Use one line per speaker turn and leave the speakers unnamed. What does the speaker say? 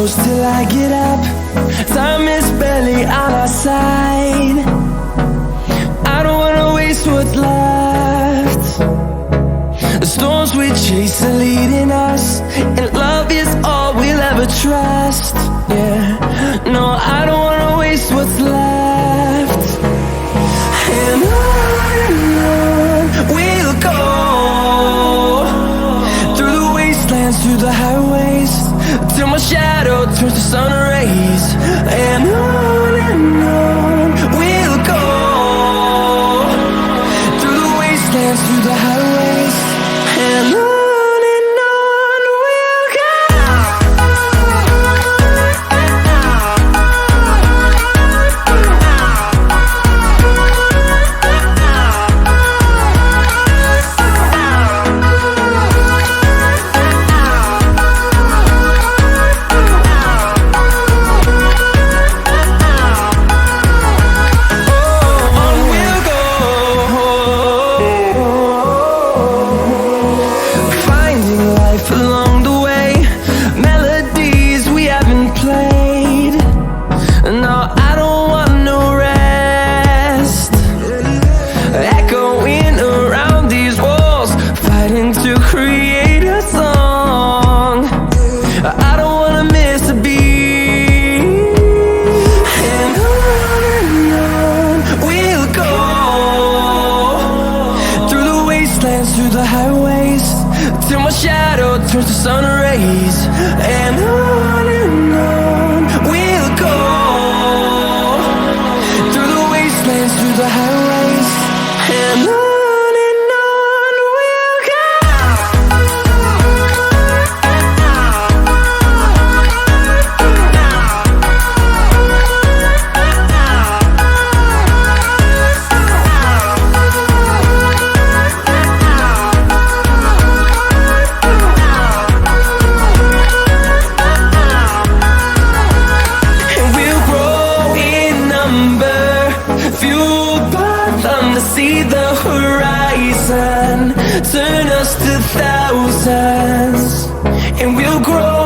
close till I get up. Time is barely on our side. I don't wanna waste what's left. The storms we chase are leading us, and love is all we'll ever trust. Yeah, no, I don't wanna waste what's left. And on we'll go, through the wastelands, through the highways, till my shadow turns to sun rays. And on we'll go, through the wastelands, through the highways, and on we'll go. Along the way, melodies we haven't played. No, I don't want no rest. Echoing around these walls, fighting to create a song. I don't wanna miss a beat. And on we'll go, through the wastelands, through the highways, till my shadow turns to sun rays. And on we'll go, through the wastelands, through the highways, and on we'll go. Fueled by them to see the horizon, turn us to thousands, and we'll grow